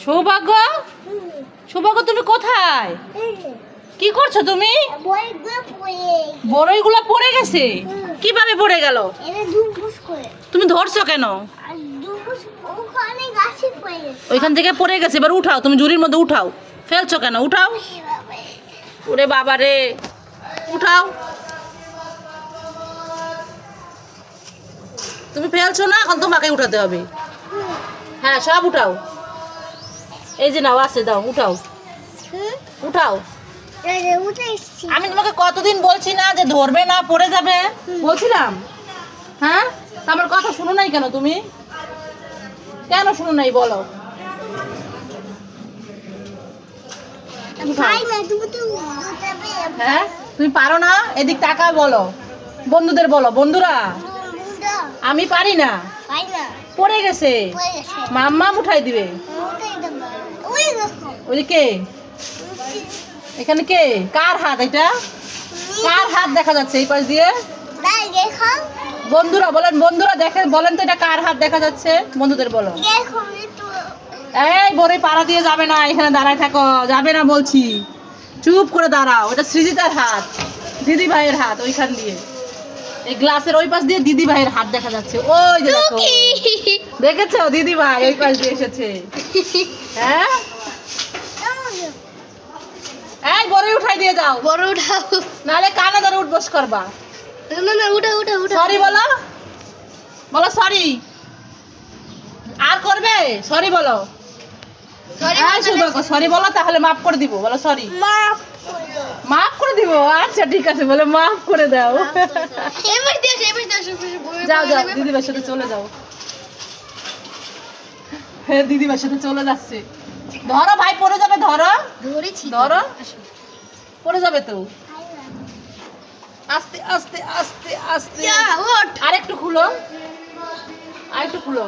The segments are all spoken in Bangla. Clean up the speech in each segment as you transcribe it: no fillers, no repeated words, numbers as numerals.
সৌভাগ্য, সৌভাগ্য তুমি কোথায়? কি করছো তুমি? বড়ইগুলো পড়ে গেছে। কিভাবে পড়ে গেল? তুমি ধরছো কেন? ওইখান থেকে পড়ে গেছে, এবার উঠাও। তুমি ঝুড়ির মধ্যে উঠাও। ফেলছো কেন? উঠাও। ওরে বাবা রে, উঠাও। তুমি ফেলছো না, এখন তোমাকে উঠাতে হবে। হ্যাঁ, সব উঠাও। এই যে নাও, আছে, দাও, উঠাও, উঠাও। আমি তোমাকে কতদিন বলছি না যে ধরবে না, পড়ে যাবে, বলছিলাম। হ্যাঁ, আমার কথা শুনো নাই কেন? তুমি কেন শুনো নাই বলো? হ্যাঁ, তুমি পারো না? এদিক টাকা বলো, বন্ধুদের বলো। বন্ধুরা, আমি পারি না, পড়ে গেছে, মাম্মা উঠাই দিবে। ওই কে? এখানে কে? কার হাত এটা? কার হাত দেখা যাচ্ছে এই পাশ দিয়ে? বন্ধুরা বলেন, বন্ধুরা দেখেন, বলেন তো এটা কার হাত দেখা যাচ্ছে? বন্ধুদের বলো। এই বড়ই পাড়া দিয়ে যাবে না, এখানে দাঁড়ায় থাকো, যাবে না বলছি। চুপ করে দাঁড়াও। এটা সৃজিতার হাত, দিদি ভাইয়ের হাত। ওইখান দিয়ে, এই গ্লাসের ওই পাশ দিয়ে দিদি ভাইয়ের হাত দেখা যাচ্ছে। ওই যে দেখো, দেখেছো? দিদি ভাই ওই পাশ দিয়ে এসেছে। হ্যাঁ, এই বড়ই উঠাই দিয়ে যাও। বড় উঠাও, নালে কানে ধরে উঠবস করবা। না না, উঠা উঠা উঠা। সরি বলো, বলো সরি। আর করবে? সরি বলো। সরি বলো, তাহলে মাফ করে দিব। বলো সরি। মাফ করে দিব। আচ্ছা ঠিক আছে, বলে মাফ করে দাও। যাও যাও, দিদি ভাইয়ের সাথে চলে যাও। হ্যাঁ, দিদি ভাইয়ের সাথে চলে যাচ্ছে। ধরো ভাই, পড়ে যাবে। ধরো, ধরো, পড়ে যাবে তো। আস্তে আস্তে আস্তে আস্তে। আর একটু খুলো, আর একটু খুলো।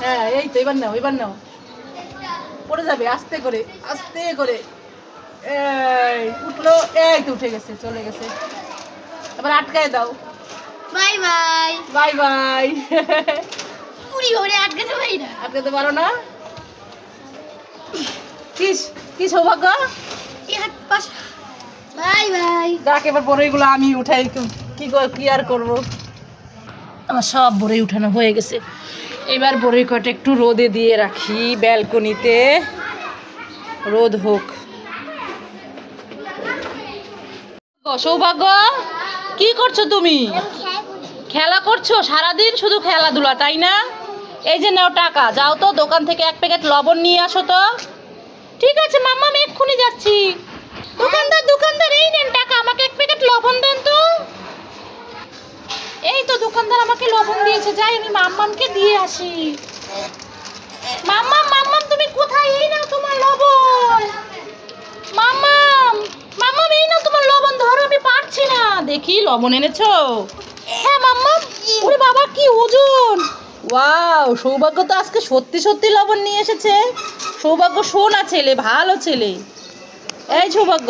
হ্যাঁ, এই তো, এবার নাও, এবার নাও। পড়ে যাবে, আস্তে করে, আস্তে করে। এই উঠলো, এই তো উঠে গেছে, চলে গেছে। এবার আটকায় দাও। Bye bye, bye bye. Puri ওরে আটকাতে পারি না। আটকাতে পারো না? কি সৌভাগ্য। Bye bye. যাক, এবার বড়ইগুলো আমি উঠাই। কি আর করবো, আমার সব বড়ই উঠানো হয়ে গেছে। এবার বড়ই কটা একটু রোদে দিয়ে রাখি, ব্যালকনিতে রোদ হোক। সৌভাগ্য, কি করছো তুমি? খেলা করছো সারাদিন? শুধু খেলাধুলা, তাই না? এই যে নাও টাকা, যাও তো দোকান থেকে 1 প্যাকেট লবণ নিয়ে আসো তো। ঠিক আছে মাম্মা, আমি এক্ষুনি যাচ্ছি। দোকানদার, দোকানদার, এই নেন টাকা, আমাকে 1 প্যাকেট লবণ দেন তো। এই তো দোকানদার আমাকে লবণ দিয়েছে, যাই আমি মাম্মামকে দিয়ে আসি। মাম্মাম, মাম্মাম তুমি কোথায়? এই নাও তোমার লবণ। মাম্মাম, মাম্মাম এই নাও তোমার লবণ, ধরো, আমি পারছি না। দেখি, লবণ এনেছো? হ্যাঁ মাম্মাম। ওরে বাবা, কি ওজন! ওয়াও, সৌভাগ্য তো আজকে সত্যি সত্যি লবণ নিয়ে এসেছে। সৌভাগ্য সোনা ছেলে, ভালো ছেলে। এই সৌভাগ্য,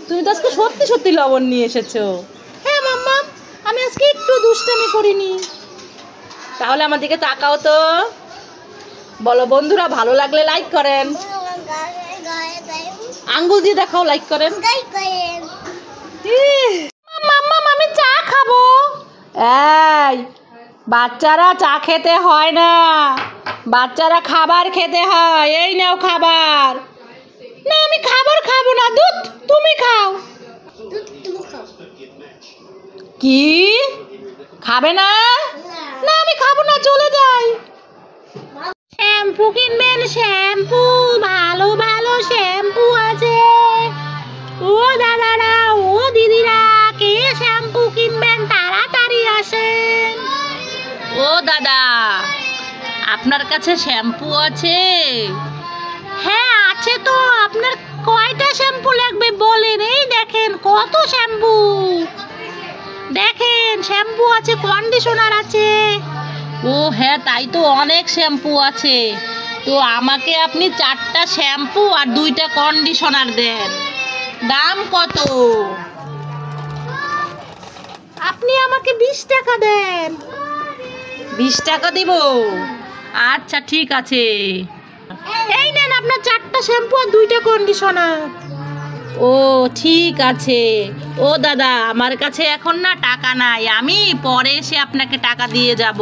তুমি তো আজকে সত্যি সত্যি লবণ নিয়ে এসেছো। হ্যাঁ মাম্মাম, আমি আজকে একটু দুষ্টামি করিনি। তাহলে আমার দিকে তাকাও তো, বলো বন্ধুরা, ভালো লাগলে লাইক করেন। আঙ্গুল দিয়ে দেখাও, লাইক করেন। মাম্মাম, আমি চা খাবো। এই বাচ্চারা চা খেতে হয় না, বাচ্চারা খাবার খেতে হয়। এই নাও খাবার। না, আমি খাবার খাবো না, দুধ তুমি খাও। কি খাবে না? না আমি খাবো না, চলে যাই। শ্যাম্পু কিনবেন? শ্যাম্পু, ভালো ভালো শ্যাম্পু আছে। ও দাদারা, ও দিদিরা, কে শ্যাম্পু কিনবেন তাড়াতাড়ি আসেন। ও দাদা, আপনার কাছে শ্যাম্পু আছে? হ্যাঁ আছে তো। আপনার কয়টা শ্যাম্পু লাগবে বলেন? এই দেখেন কত শ্যাম্পু, দেখেন শ্যাম্পু আছে, কন্ডিশনার আছে। ও হ্যাঁ, তাই তো, অনেক শ্যাম্পু আছে। তো আমাকে আপনি 4টা শ্যাম্পু আর 2টা কন্ডিশনার দেন। দাম কত? আপনি আমাকে 20 টাকা দেন। 20 টাকা দিব? আচ্ছা ঠিক আছে। এই নেন আপনার একটা শ্যাম্পু আর 2টা কন্ডিশনার। ও ঠিক আছে। ও দাদা, আমার কাছে এখন না টাকা নাই, আমি পরে এসে আপনাকে টাকা দিয়ে যাব।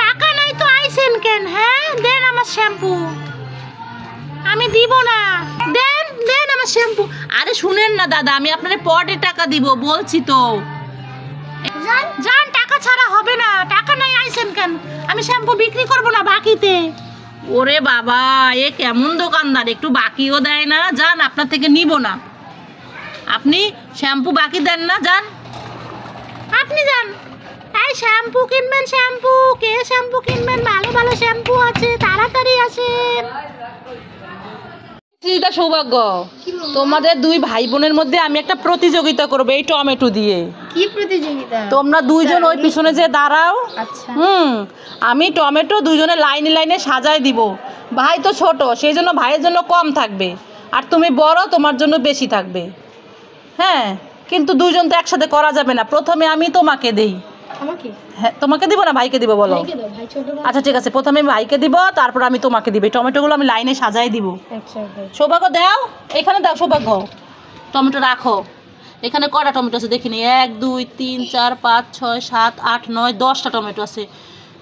টাকা নাই তো আইছেন কেন? হ্যাঁ, দেন আমার শ্যাম্পু। আমি দিব না, দেন দেন আমার শ্যাম্পু। আরে শুনেন না দাদা, আমি আপনার পরে টাকা দিব বলছি তো। যান, টাকা ছাড়া হবে না। টাকা নাই আইছেন কেন? আমি শ্যাম্পু বিক্রি করব না বাকিতে। ওরে বাবা, এ কেমন দোকানদার, একটু বাকিও দেয় না। যান, আপনার থেকে নিব না। আপনি শ্যাম্পু বাকি দেন না, যান, আপনি যান। এই শ্যাম্পু কিনবেন, শ্যাম্পু কে শ্যাম্পু কিনবেন? ভালো ভালো শ্যাম্পু আছে, তাড়াতাড়ি আসেন। সৌভাগ্য, তোমাদের 2 ভাই বোনের মধ্যে আমি একটা প্রতিযোগিতা করবো এই টমেটো দিয়ে। কি প্রতিযোগিতা? তোমরা 2 জন ওই পিছনে যে দাঁড়াও। আচ্ছা। আমি টমেটো 2 জনে লাইনে লাইনে সাজাই দিব। ভাই তো ছোট, সেই জন্য ভাইয়ের জন্য কম থাকবে, আর তুমি বড়, তোমার জন্য বেশি থাকবে। হ্যাঁ, কিন্তু 2 জন তো একসাথে করা যাবে না। প্রথমে আমি তোমাকে দেই। আমাকে? হ্যাঁ, তোমাকে দিব না ভাইকে দিব বলো? ভাইকে দাও, ভাই ছোট না। আচ্ছা ঠিক আছে, প্রথমে আমি ভাইকে দিব, তারপর আমি তোমাকে দিব। এই টমেটোগুলো আমি লাইনে সাজাই দিব। আচ্ছা ভাই। সৌভাগ্য দাও, এখানে দাও সৌভাগ্য। টমেটো রাখো। এখানে কটা টমেটো আছে দেখিনি? 1 2 3 4 5 6 7 8 9 10টা টমেটো আছে।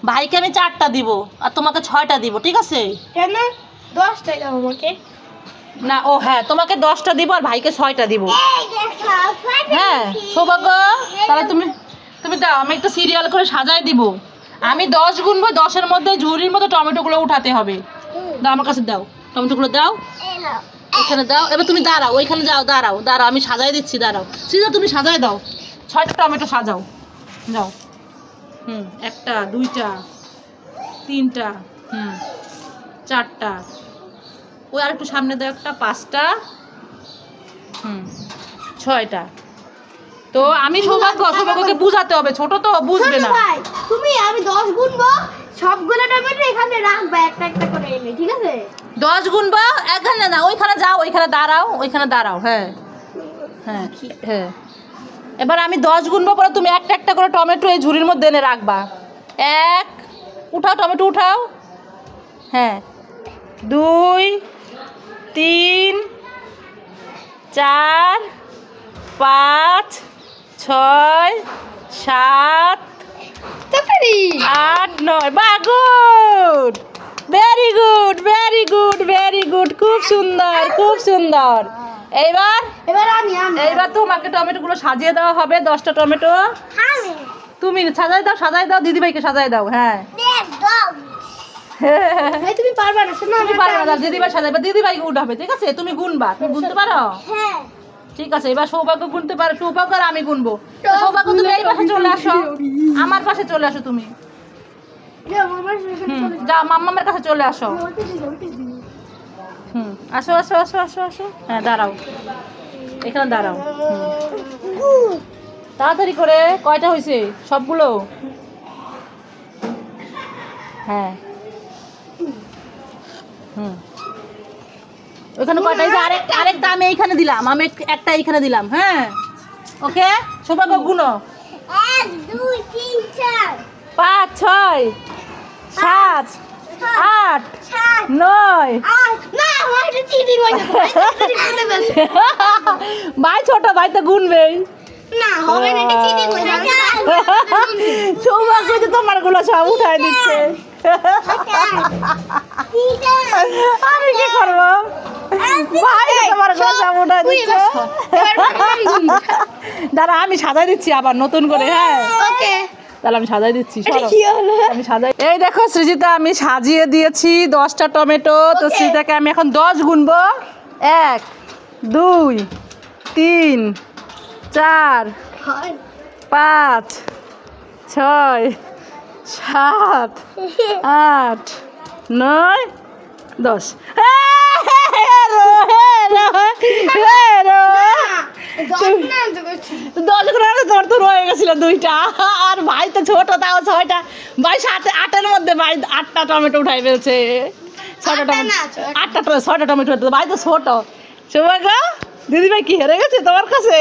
ভাইকে আমি 4টা দিব আর তোমাকে 6টা দিব, ঠিক আছে? কেন 10টাই দাও আমাকে? না, ও হ্যাঁ, তোমাকে 10টা দিব আর ভাইকে 6টা দিব। হ্যাঁ সৌভাগ্য, তাহলে তুমি দাও, আমি একটা সিরিয়াল করে সাজাই দিব। আমি 10 গুনবো, 10-এর মধ্যে ঝুড়ির মধ্যে টমেটোগুলো উঠাতে হবে। দাও আমার কাছে, দাও টমেটোগুলো, দাও এখানে দাও। এবার তুমি দাঁড়াও, ওইখানে যাও, দাঁড়াও, আমি সাজাই দিচ্ছি, দাঁড়াও। সিজা, তুমি সাজাই দাও, 6টা টমেটো সাজাও, যাও। 1টা 2টা 3টা 4টা, ওই আর একটু সামনে দাও, একটা 5টা 6টা। তো আমি সৌভাগ্যকে বুঝাতে হবে, ছোট তো বুঝবে না। ভাই তুমি, আমি 10 গুনবো, সবগুলো টমেটো এখানে রাখবা একটা একটা করে এনে, ঠিক আছে? 10 গুনবো, এখানে না, ওইখানে যাও, ওইখানে দাঁড়াও। হ্যাঁ হ্যাঁ হ্যাঁ, এবার আমি 10 গুনবো, পরে তুমি একটা একটা করে টমেটো এই ঝুড়ির মধ্যে এনে রাখবা। 1, উঠাও টমেটো, উঠাও। হ্যাঁ, 2 3 4 5 6 7 তাড়াতাড়ি 8 9, বাগুড, ভেরি গুড, খুব সুন্দর। এইবার তোমাকে টমেটোগুলো সাজিয়ে দেওয়া হবে। 10টা টমেটো তুমি সাজাই দাও, দিদিভাইকে সাজাই দাও। হ্যাঁ ভাই তুমি পারবা না, শোনো তুমি পারবে না, দিদিভাই সাজাইবে, দিদিভাইকে উঠাবে, ঠিক আছে? তুমি গুনবা, তুমি গুনতে পারো? হ্যাঁ। ঠিক আছে, এবার সৌভাগ্য গুনতে পারো, সৌভাগ্য আর আমি গুনবো। সৌভাগ্য তুমি এই পাশে চলে আসো, আমার পাশে চলে আসো তুমি। যাও, মাম্মামের কাছে চলে আসো। আসো। হ্যাঁ, দাঁড়াও, এখানে দাঁড়াও। তাড়াতাড়ি করে, কয়টা হয়েছে সবগুলো? হ্যাঁ, ওইখানে কয়টা হয়েছে? আরেকটা আমি এইখানে দিলাম, আমি একটা এইখানে দিলাম। হ্যাঁ, ওকে। সৌভাগ্য গুনো, 1 2 3 4 5 6 7 8 9। না, আমার এটা চিটিং হয়েছে, ভাই ছোট, ভাই তো গুনবেই না, হবে না, এটা চিটিং হয়েছে। সৌভাগ্য যে তোমার গুলো সব উঠাই দিচ্ছে। আমি কি করবো? ভাই তোমার গুলো সব উঠাই দিচ্ছে। দাঁড়া, আমি সাজাই দিচ্ছি আবার নতুন করে। হ্যাঁ ওকে, তাহলে আমি সাজাই দিচ্ছি। কি হলো? আমি সাজাই, এই দেখো সৃজিতা, আমি সাজিয়ে দিয়েছি 10টা টমেটো। তো সৃজিতাকে আমি এখন 10 গুনবো। 1 2 3 4 5 6 7 8 9 10। তোর তো রয়ে গেছিল 2টা, আর ভাই তো ছোট, তাও 6টা। ভাই 8-এর মধ্যে ভাই 8টা টমেটো উঠাই ফেলছে। 6টা টমেটো, 6টা টমেটো, ভাই তো ছোট। সৌভাগ্য, দিদিভাই কি হেরে গেছে তোমার কাছে?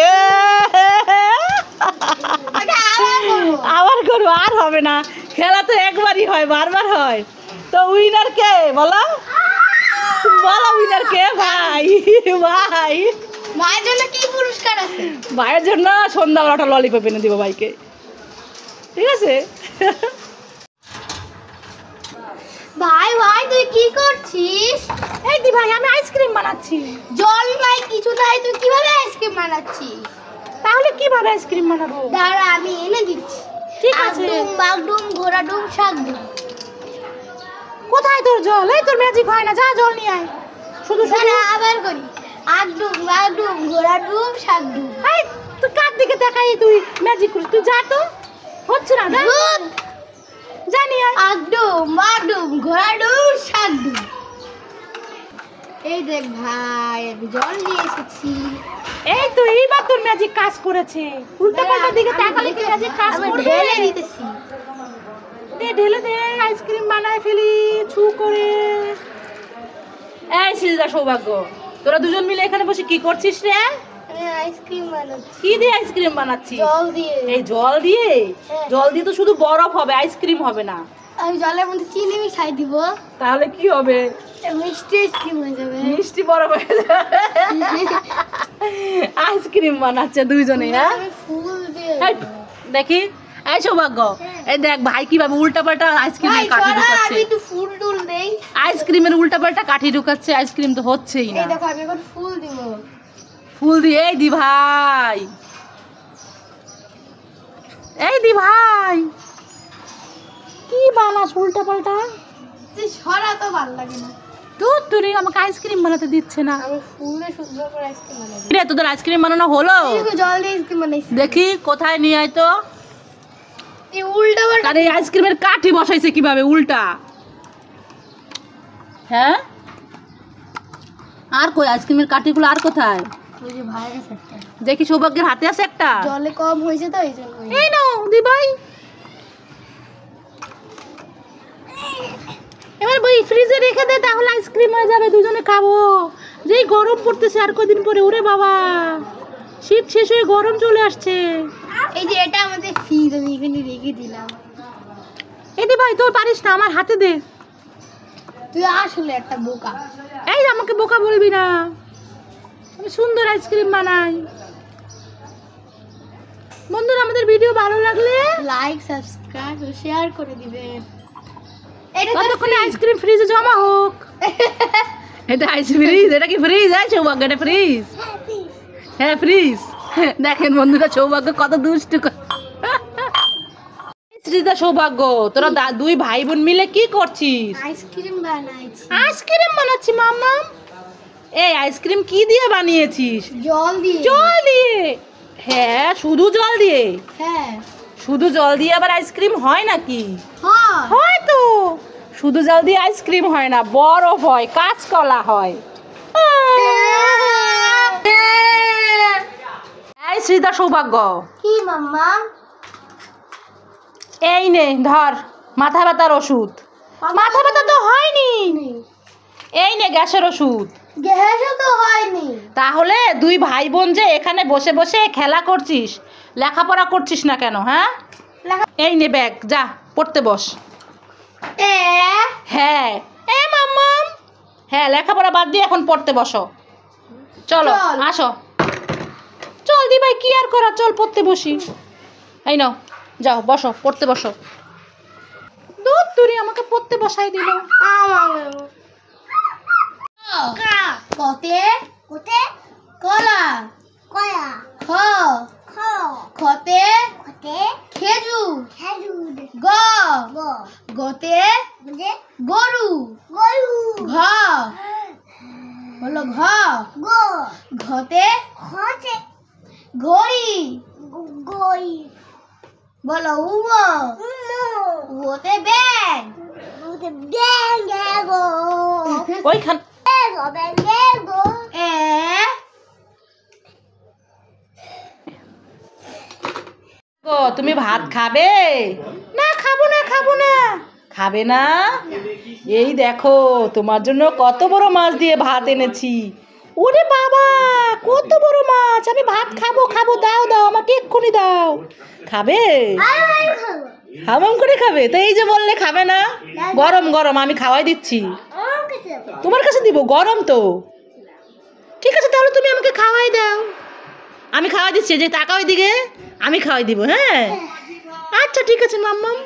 আবার করবো, আর হবে না। খেলা তো একবারই হয়, বারবার হয়। তো উইনার কে বলো? আর কে ভাই? ভাই মায়ের জন্য কি পুরস্কার আছে? ভাইয়ের জন্য সন্ধ্যাবেলাটা ললিপপ এনে দিব ভাইকে, ঠিক আছে? ভাই ভাই তুই কি করছিস? এই দি ভাই আমি আইসক্রিম বানাচ্ছি। জল নাই কিছু নাই, তুই কিভাবে আইসক্রিম বানাচ্ছিস? তাহলে কিভাবে আইসক্রিম বানাবো? দাঁড়া আমি এনে দিচ্ছি। ঠিক আছে। আগডুম বাগডুম ঘোড়াডুম শাকডুম। কোথায় তোর জল? এই তোর ম্যাজিক হয় না, যা জল নিয়ে আয়। শুধু শুধু দাঁড়া আবার করি। আগডুম বাগডুম ঘোড়াডুম শাকডুম। এই তুই কার দিকে তাকাই তুই ম্যাজিক করিস? তুই যা তো, হচ্ছে না যা, ধুত। জানি আয়। আগডুম বাগডুম ঘোড়াডুম শাকডুম। এই দেখ ভাই আমি জল নিয়ে এসেছি। এই তো এইবার তোর ম্যাজিক কাজ করেছে। উল্টা পাল্টা দিকে তাকালে কি ম্যাজিক কাজ আমি করবে? ঢেলে দিতেছি। দে ঢেলে দে, আইসক্রিম বানায় ফেলি ছু করে। এই সিজদা সৌভাগ্য, তোরা দুজন মিলে এখানে বসে কি করছিস রে? আমি আইসক্রিম বানাচ্ছি কি দিয়ে আইসক্রিম বানাচ্ছিস? জল দিয়ে। এই জল দিয়ে? হ্যাঁ। জল দিয়ে তো শুধু বরফ হবে, আইসক্রিম হবে না। আমি জলের মধ্যে চিনি মিশাই দিব, তাহলে কি হবে? মিষ্টি আইসক্রিম হয়ে যাবে। মিষ্টি বরফ হয়ে যাবে। আইসক্রিম বানাচ্ছে দুইজনে, হ্যাঁ? আমি ফুল দিয়ে এই, দেখি এই সৌভাগ্য, এই দেখ ভাই কিভাবে উল্টা পাল্টা ভাই আইসক্রিমের কাঠি চলো ঢুকাচ্ছে। আমি একটু ফুল টুল দেই। আইসক্রিমের উল্টা পাল্টা কাঠি ঢুকাচ্ছে, আইসক্রিম তো হচ্ছেই না। এই দেখো আমি এখন ফুল দিব। ফুল দিয়ে এই দি ভাই, এই দি ভাই কি বানাস উল্টা পাল্টা? তুই সরা তো ভালো লাগে না। তুই তুই আমাকে আইসক্রিম বানাতে দিচ্ছে না। আমি ফুলে সুন্দর করে আইসক্রিম বানাবো। রে তোদের আইসক্রিম বানানো হলো? এই দেখো জল দিয়ে আইসক্রিম বানাইছি। দেখি কোথায় নিয়ে আয় তো। এই উল্টা পাল্টা। আরে এই আইসক্রিমের কাঠি বসাইছে কিভাবে উল্টা? হ্যাঁ, আর কই আইসক্রিমের কাঠিগুলো আর কোথায়? ওই যে ভাইরাস একটা। দেখি সৌভাগ্যের হাতে আছে একটা। জলে কম হয়েছে তো এই জন্য। এই নাও দি ভাই, এবার বই ফ্রিজে রেখে দে, তাহলে আইসক্রিম হয়ে যাবে, দুজনে খাবো। যেই গরম পড়তেছে আর কদিন পরে, ওরে বাবা শীত শেষ হয়ে গরম চলে আসছে। এই যে এটা আমাদের ফ্রিজ, আমি এখানে রেখে দিলাম। এই দি ভাই তোর পারিস না, আমার হাতে দে। তুই আসলে একটা বোকা। এই আমাকে বোকা বলবি না, আমি সুন্দর আইসক্রিম বানাই। বন্ধুরা আমাদের ভিডিও ভালো লাগলে লাইক সাবস্ক্রাইব ও শেয়ার করে দিবেন। এটা তো ততক্ষণে আইসক্রিম ফ্রিজে জমা হোক। এটা আইস ফ্রিজ, এটা কি ফ্রিজ? আছে সৌভাগ্য, এটা ফ্রিজ। হ্যাঁ ফ্রিজ। দেখেন বন্ধুরা সৌভাগ্য কত দুষ্টু। সৃজিতা সৌভাগ্য, তোরা দুই ভাই বোন মিলে কি করছিস? আইসক্রিম বানাইছি। আইসক্রিম বানাচ্ছি মাম্মা। এই আইসক্রিম কি দিয়ে বানিয়েছিস? জল দিয়ে। জল দিয়ে? হ্যাঁ শুধু জল দিয়ে? হ্যাঁ শুধু জল দিয়ে আবার আইসক্রিম হয় নাকি? হ্যাঁ। হয় তো, শুধু জল দিয়ে আইসক্রিম হয় না, বরফ হয়, কাঁচকলা হয়। এই সৃজিতা সৌভাগ্য, কি মাম্মা? এই নে ধর মাথা ব্যথার ওষুধ। মাথা ব্যথা তো হয়নি। এই নে গ্যাসের ওষুধ। গ্যাসও তো হয়নি। তাহলে দুই ভাই বোন যে এখানে বসে বসে খেলা করছিস, লেখাপড়া করছিস না কেন? হ্যাঁ, এই নে ব্যাগ, যা পড়তে বস। হ্যাঁ এ মাম্মাম, হ্যাঁ লেখাপড়া বাদ দিয়ে এখন পড়তে বসো। চলো চল। আসো, চল দি ভাই, কি আর করা, চল পড়তে বসি। এই নাও যাও বসো, পড়তে বসো। দুধ তুরি আমাকে পড়তে বসাই দিল। কতে কতে কলা কলা খ খ খতে খতে খেজুর খেজুর গ গ গতে গরু গরু ঘ বলো ঘ গ ঘতে ঘতে ঘড়ি ঘড়ি বলো উম ওতে ব্যাগ ওতে ব্যাগ গো ওইখান তুমি ভাত খাবে? না খাবো না, খাবো না। খাবে না? এই দেখো তোমার জন্য কত বড় মাছ দিয়ে ভাত এনেছি। ওরে বাবা কত বড় মাছ, আমি ভাত খাবো খাবো, দাও দাও আমাকে এক্ষুনি দাও। খাবে? হামাম করে খাবে? তো এই যে বললে খাবে না, গরম গরম আমি খাওয়াই দিচ্ছি। তোমার কাছে দিব, গরম তো। ঠিক আছে তাহলে তুমি আমাকে খাওয়াই দাও। আমি খাওয়াই দিচ্ছি, যে টাকা ওইদিকে আমি খাওয়াই দিব। হ্যাঁ আচ্ছা ঠিক আছে মাম্মাম।